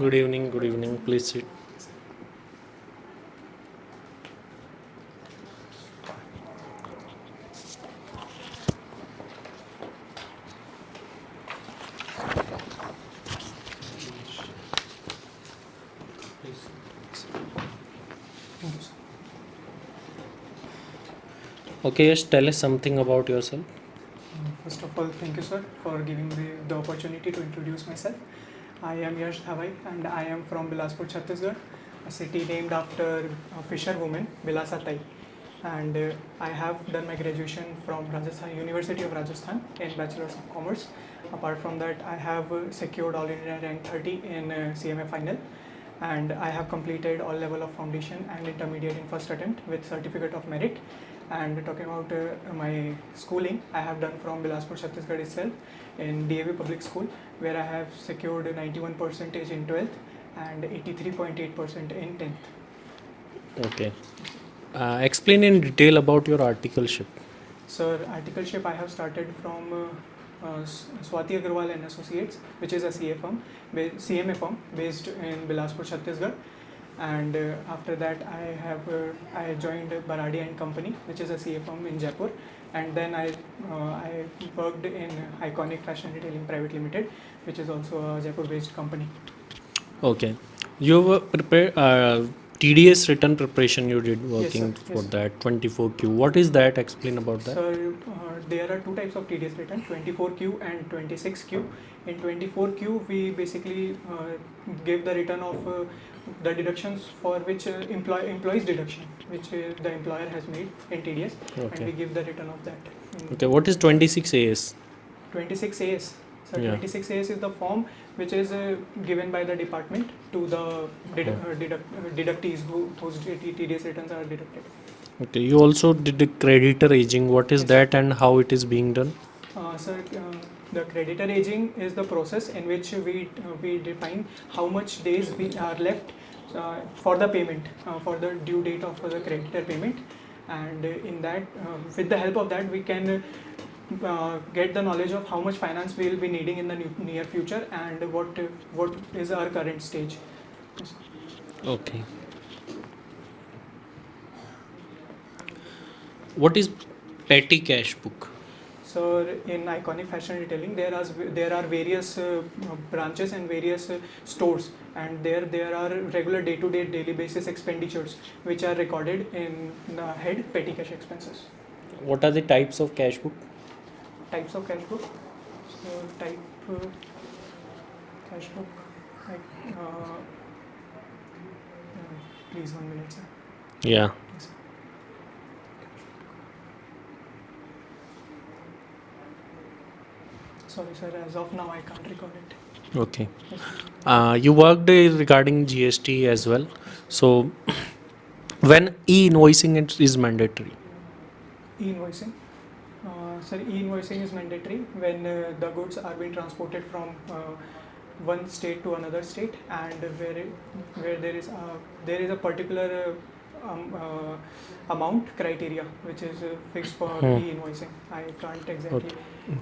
Good evening, good evening. Please sit. Okay, yes, tell us something about yourself. First of all, thank you, sir, for giving me the opportunity to introduce myself. I am Yash Dhavai and I am from Bilaspur, Chhattisgarh, a city named after a fisherwoman, Bilasa Tai. And I have done my graduation from Rajasthan University of Rajasthan in Bachelor's of Commerce. Apart from that, I have secured All India Rank 30 in CMA Final, and I have completed all level of foundation and intermediate in first attempt with certificate of merit. And talking about my schooling, I have done from Bilaspur, Chhattisgarh itself in DAV Public School, where I have secured 91% in 12th and 83.8% in 10th. Okay. Explain in detail about your articleship. Sir, articleship I have started from Swati Agarwal and Associates, which is a CMA firm based in Bilaspur, Chhattisgarh. And after that, I joined Baradi and Company, which is a CA firm in Jaipur. And then I worked in Iconic Fashion Retailing Private Limited, which is also a Jaipur-based company. Okay. You have prepared TDS written preparation you did Yes, working sir. for Yes, sir. that 24Q. What is that? Explain about that. So there are two types of TDS return, 24Q and 26Q. In 24Q, we basically give the return of the deductions for which employees deduction, which the employer has made in TDS, and Okay. we give the return of that. Okay. What is 26 AS? 26 AS. So Yeah. 26 AS is the form which is given by the department to the deductees whose TDS returns are deducted. Okay. You also did the creditor aging. What is Yes. that and how it is being done? Sir, the creditor aging is the process in which we define how much days we are left for the payment, for the due date of the creditor payment, and in that, with the help of that, we can get the knowledge of how much finance we will be needing in the near future and what is our current stage. Yes. Okay. What is petty cash book? So in Iconic Fashion Retailing, there are various branches and various stores, and there are regular day-to-day, daily basis expenditures which are recorded in the head petty cash expenses. What are the types of cash book? Types of cash book. So type cash book. Like, please 1 minute, sir. Yeah. Yes, sir. Sorry, sir. As of now, I can't recall it. Okay. Yes, sir. You worked regarding GST as well. So, when e-invoicing is mandatory? E-invoicing. Sir, e-invoicing is mandatory when the goods are being transported from one state to another state, and where there is a particular amount criteria which is fixed for e-invoicing. I can't exactly.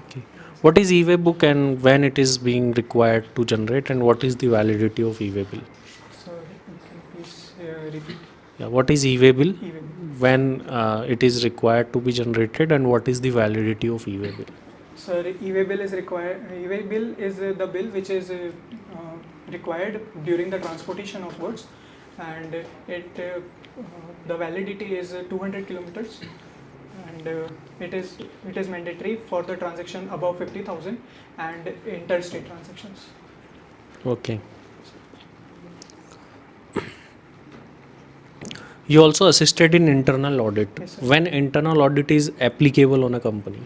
Okay. What is e-way book and when it is being required to generate, and what is the validity of e-way bill? So you can please repeat. Yeah. What is e-way bill? E-way bill. When it is required to be generated, and what is the validity of e-way bill? So e-way bill is required. E-way bill is the bill which is required during the transportation of goods, and the validity is 200 kilometers, and it is mandatory for the transaction above 50,000 and interstate transactions. Okay. You also assisted in internal audit. Yes, sir. When internal audit is applicable on a company?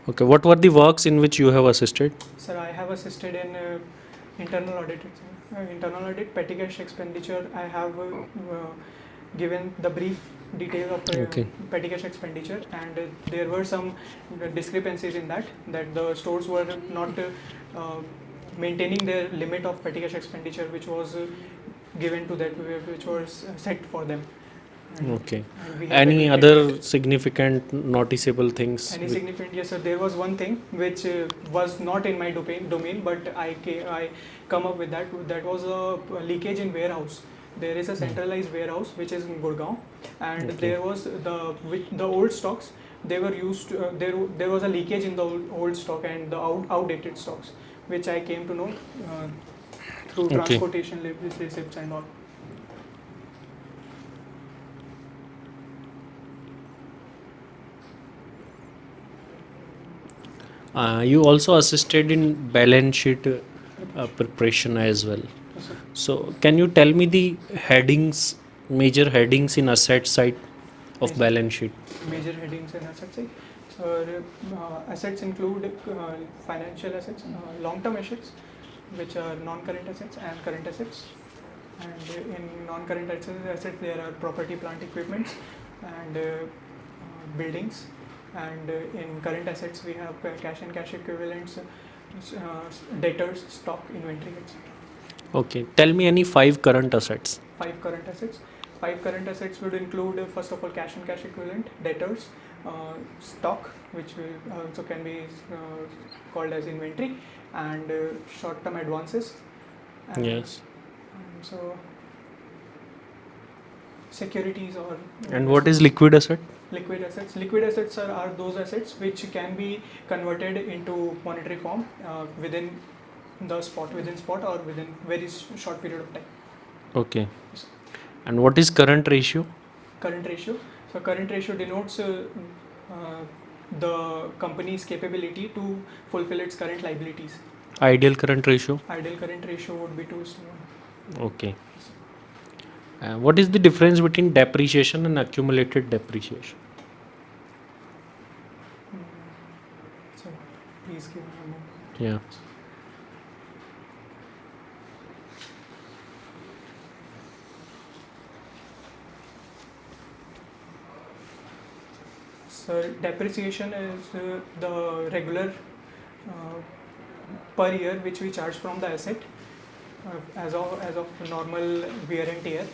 Okay. What were the works in which you have assisted? Sir, I have assisted in internal audit. Internal audit, petty cash expenditure. I have given the brief detail of Okay. petty cash expenditure, and there were some discrepancies in that the stores were not maintaining their limit of petty cash expenditure, which was given to that, which was set for them. Okay. And we have Any admitted other that. significant noticeable things? Any significant? Yes, sir. There was one thing which was not in my domain, but I come up with that. That was a leakage in warehouse. There is a centralized warehouse which is in Gurgaon, and Okay. there was the old stocks. They were used. There was a leakage in the old stock and the outdated stocks, which I came to know through Okay. transportation receipts and all. You also assisted in balance sheet preparation as well. Yes, sir. So, can you tell me the headings, major headings in asset side of Major- balance sheet? Major headings and assets. So assets include financial assets, long-term assets, which are non-current assets and current assets. And in non-current assets, there are property, plant, equipments, and buildings. And in current assets, we have cash and cash equivalents, debtors, stock, inventory, etc. Okay. Tell me any 5 current assets. 5 current assets. 5 current assets would include, first of all, cash and cash equivalent, debtors, stock, which will also can be called as inventory, and short-term advances. And, Yes. and so securities or And what is liquid asset? liquid assets? Liquid assets are those assets which can be converted into monetary form within spot or within very short period of time. Okay. And what is current ratio? Current ratio. So current ratio denotes uh, the company's capability to fulfill its current liabilities. Ideal current ratio? Ideal current ratio would be 2:1. Okay. What is the difference between depreciation and accumulated depreciation? So please give me a moment. Yeah. So depreciation is the regular per year which we charge from the asset as of normal wear and tear,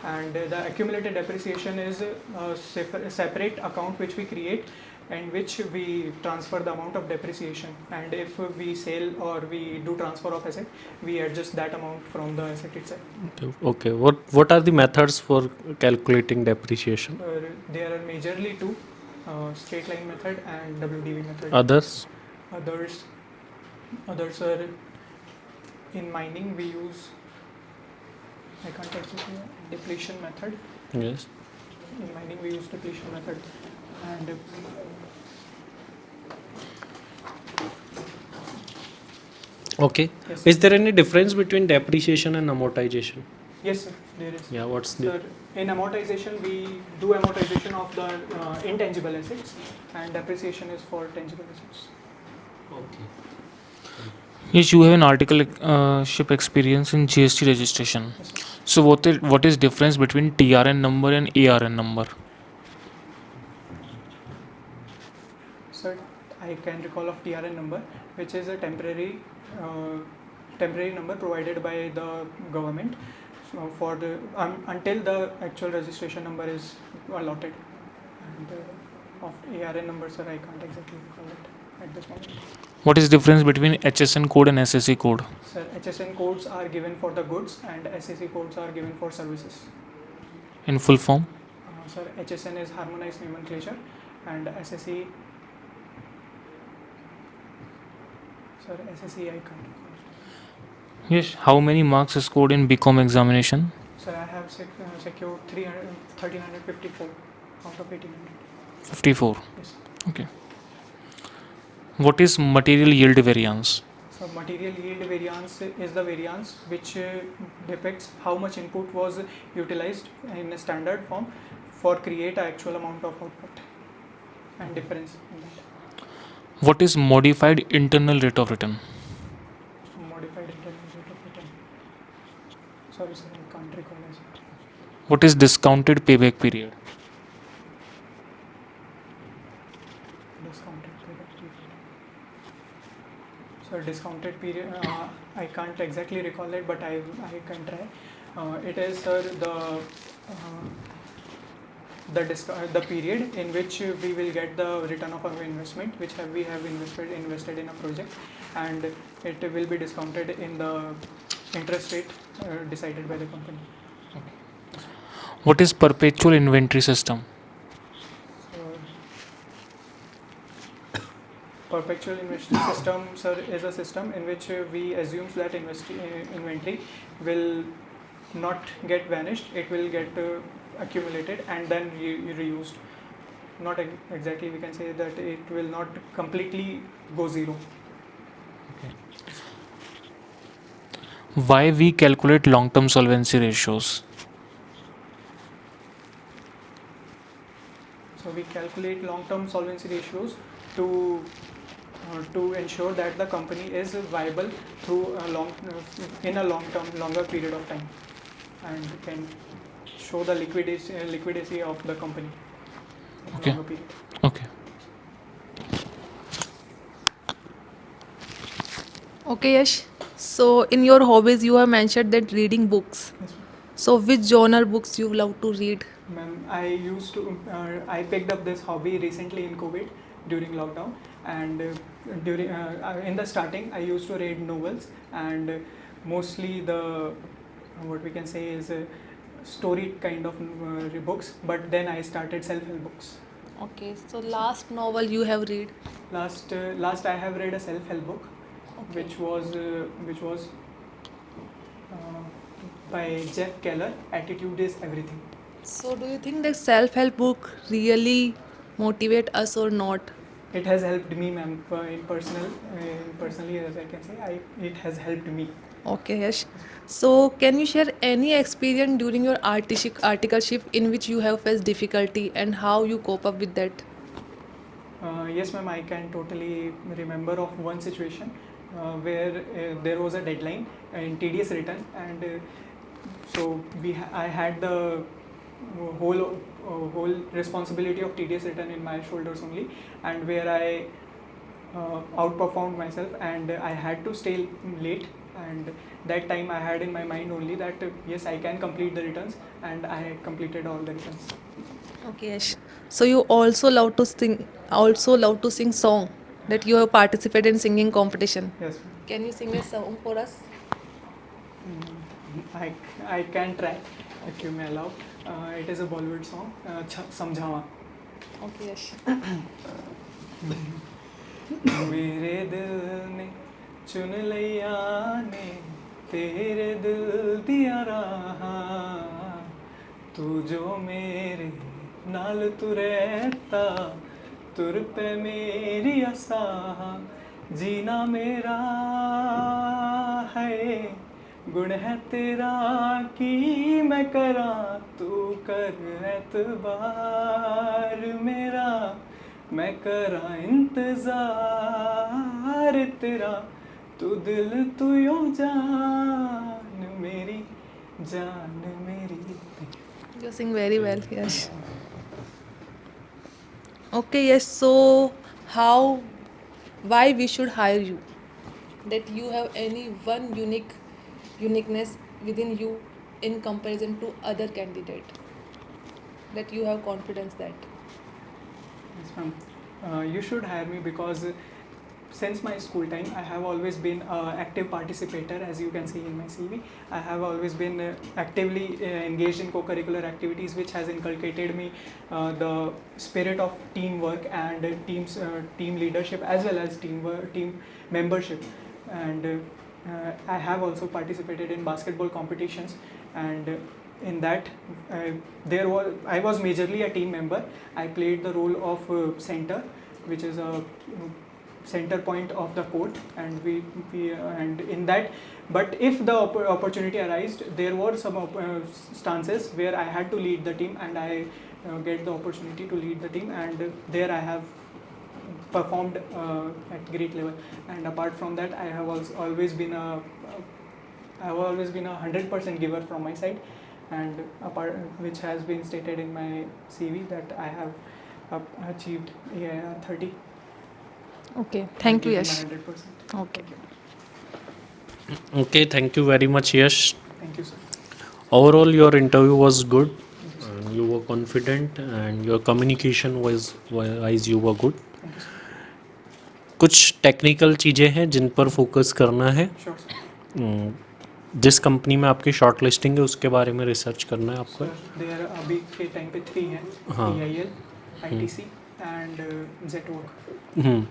and the accumulated depreciation is a separate account which we create and which we transfer the amount of depreciation, and if we sell or we do transfer of asset, we adjust that amount from the asset itself. Okay. What are the methods for calculating depreciation? There are majorly two, straight line method and WDV method. Others? Others are in mining we use, I can't exactly, depletion method. Yes. In mining we use depletion method, and Okay. yes, Is there any difference between depreciation and amortization? yes sir, there is. Yeah. What's the? Sir, in amortization we do amortization of the intangible assets, and depreciation is for tangible assets. Okay. Yes, you have an articleship experience in GST registration. Yes, sir. So what is difference between TRN number and ARN number? Sir, I can recall of TRN number, which is a temporary number provided by the government, so for the until the actual registration number is allotted. And of ARN number, sir, I can't exactly recall it at this moment. What is difference between HSN code and SSE code? Sir, HSN codes are given for the goods and SSE codes are given for services. In full form? Sir, HSN is harmonized nomenclature, and SSE, sir, SSE I can't recall. Yes. How many marks is scored in BCom examination? Sir, I have secured 1354 out of 1800. 54. Yes. Okay. What is material yield variance? So material yield variance is the variance which depicts how much input was utilized in a standard form for create a actual amount of output, and difference in that. What is modified internal rate of return? Modified internal rate of return. Sorry sir, I can't recall as well. What is discounted payback period? Discounted payback period. So discounted period, I can't exactly recall it, but I can try. It is, sir, the the period in which we will get the return of our investment, which we have invested in a project, and it will be discounted in the interest rate decided by the company. What is perpetual inventory system? Perpetual inventory system, sir, is a system in which we assume that inventory will not get vanished, it will get accumulated and then reused. Not exactly, we can say that it will not completely go zero. Why we calculate long-term solvency ratios? So we calculate long-term solvency ratios to ensure that the company is viable through in a longer period of time, and can show the liquidity of the company in Okay. a longer period. Okay. Okay, Yash. So, in your hobbies, you have mentioned that reading books. Yes, ma'am. So, which genre books you love to read? Ma'am, I picked up this hobby recently in COVID during lockdown, and during in the starting I used to read novels, and mostly the what we can say is story kind of books. But then I started self-help books. Okay, so last novel you have read? Last I have read a self-help book, Okay. which was by Jeff Keller. Attitude is everything. So, do you think that self-help book really motivate us or not? It has helped me, ma'am, personally, as I can say, it has helped me. Okay, Yash. So, can you share any experience during your articleship in which you have faced difficulty and how you cope up with that? Yes, ma'am, I can totally remember of one situation where there was a deadline in TDS return, and so I had the whole responsibility of TDS return in my shoulders only, and where I outperformed myself, and I had to stay late. And that time I had in my mind only that yes, I can complete the returns, and I completed all the returns. Okay, Yash. So, you also love to sing song that you have participated in singing competition. Yes, ma'am. Can you sing a song for us? I can try if you may allow. It is a Bollywood song, Samjhawa. Okay, Yash. मेरे दिल ने चुन लिया ने तेरे दिल दिया रहा तू जो मेरे नाल तू रहता तुर पे मेरी आसा जीना मेरा है गुण है तेरा की मैं करा तू कर एतबार मेरा मैं करा इंतजार तेरा तू दिल तू यो जान मेरी You sing very well, yes. Okay, yes. So, why we should hire you? That you have any one uniqueness within you in comparison to other candidate. That you have confidence that. Yes, ma'am. You should hire me because since my school time, I have always been an active participator, as you can see in my CV. I have always been actively engaged in co-curricular activities, which has inculcated me the spirit of teamwork and team leadership, as well as team membership. And I have also participated in basketball competitions, and in that I was majorly a team member. I played the role of center, which is a center point of the court, and and in that, but if the opportunity arose, there were some stances where I had to lead the team, and I get the opportunity to lead the team, and there I have performed at great level. And apart from that, I have always been a 100% giver from my side, and which has been stated in my CV that I have achieved 30. Okay, thank you, Yash. 100%. Okay. Okay, thank you very much, Yash. Thank you, sir. Overall, your interview was good. And you were confident and your communication wise you were good. Thank you, sir. कुछ technical चीज़ें हैं जिन पर focus करना है. Sure, sir. जिस company में आपकी short listing है उसके बारे में रिसर्च करना है आपको. सर देयर अभी के टाइम पे 3 हैं, हाँ. EIL, ITC and ZWork.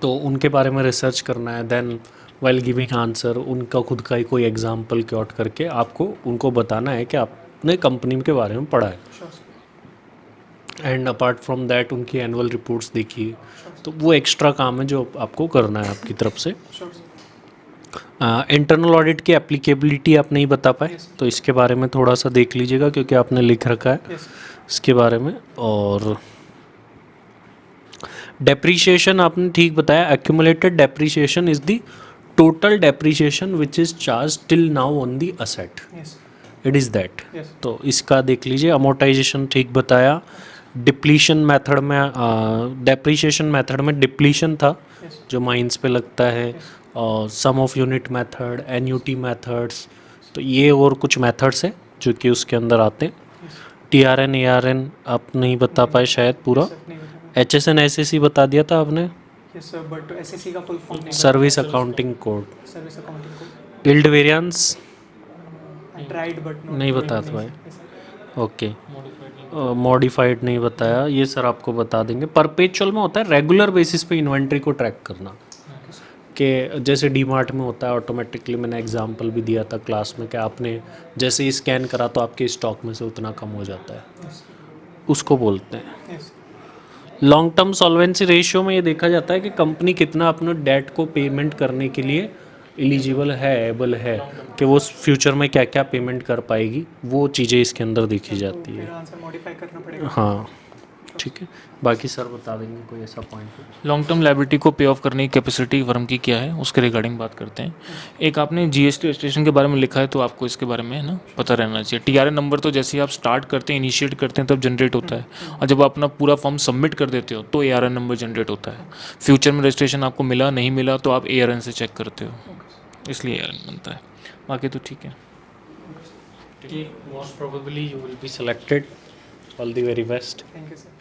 तो उनके बारे में रिसर्च करना है. देन वाइल गिविंग आंसर उनका खुद का ही कोई एग्जाम्पल क्योट करके आपको उनको बताना है कि आपने कंपनी के बारे में पढ़ा है. Sure, sir. And apart from that उनकी एनुअल रिपोर्ट्स देखिए. Sure, sir. तो वो एक्स्ट्रा काम है जो आपको करना है आपकी तरफ से. Sure, sir. इंटरनल ऑडिट की एप्लीकेबिलिटी आप नहीं बता पाए. Yes, sir. तो इसके बारे में थोड़ा सा देख लीजिएगा क्योंकि आपने लिख रखा है Yes, sir. इसके बारे में. और डेप्रीशिएशन आपने ठीक बताया. Accumulated depreciation is the total depreciation which is charge till now on the asset. Yes, sir. It is that. Yes, sir. तो इसका देख लीजिए. अमोर्टाइजेशन ठीक बताया. डिप्लीशन मेथड में डेप्रीशिएशन मेथड में डिप्लीशन था Yes, sir. जो माइंस पे लगता है. Yes. और sum of unit method, NUT methods. तो ये और कुछ मेथड्स हैं जो कि उसके अंदर आते हैं. Yes, sir. TRN ARN आप नहीं बता पाए शायद पूरा. Yes, sir. नहीं बता. HSN SSC बता दिया था आपने. Yes, sir. But SSC का full form नहीं सर्विस अकाउंटिंग कोड. बता. Service accounting code. Yield variance I tried but not. नहीं बता नहीं, पाए. yes, sir. ओके. मॉडिफाइड नहीं बताया. ये सर आपको बता देंगे. परपेचुअल में होता है रेगुलर बेसिस पे इन्वेंट्री को ट्रैक करना. Okay, sir. कि जैसे डीमार्ट में होता है ऑटोमेटिकली. मैंने एग्जांपल भी दिया था क्लास में कि आपने जैसे ही स्कैन करा तो आपके स्टॉक में से उतना कम हो जाता है. Yes, sir. उसको बोलते हैं. Yes. Long term solvency ratio में ये देखा जाता है कि कंपनी कितना अपने डेट को पेमेंट करने के लिए एलिजिबल है, एबल है, कि वो फ्यूचर में क्या क्या पेमेंट कर पाएगी. वो चीज़ें इसके अंदर देखी जाती फिर है. आंसर मॉडिफाई करना पड़ेगा. हाँ ठीक है. बाकी सर बता देंगे कोई ऐसा पॉइंट. लॉन्ग टर्म लाइबिलिटी को पे ऑफ करने की कैपेसिटी फर्म की क्या है उसके रिगार्डिंग बात करते हैं. एक आपने GST रजिस्ट्रेशन के बारे में लिखा है तो आपको इसके बारे में है ना पता रहना चाहिए. TRN नंबर तो जैसे ही आप स्टार्ट करते हैं, इनिशिएट करते हैं तब जनरेट होता है. और जब आप अपना पूरा फॉर्म सबमिट कर देते हो तो ARN नंबर जनरेट होता है. फ्यूचर में रजिस्ट्रेशन आपको मिला नहीं मिला तो आप ARN से चेक करते हो, इसलिए ARN बनता है. बाकी तो ठीक है. Most probably you will be selected. All the very best. Thank you, sir.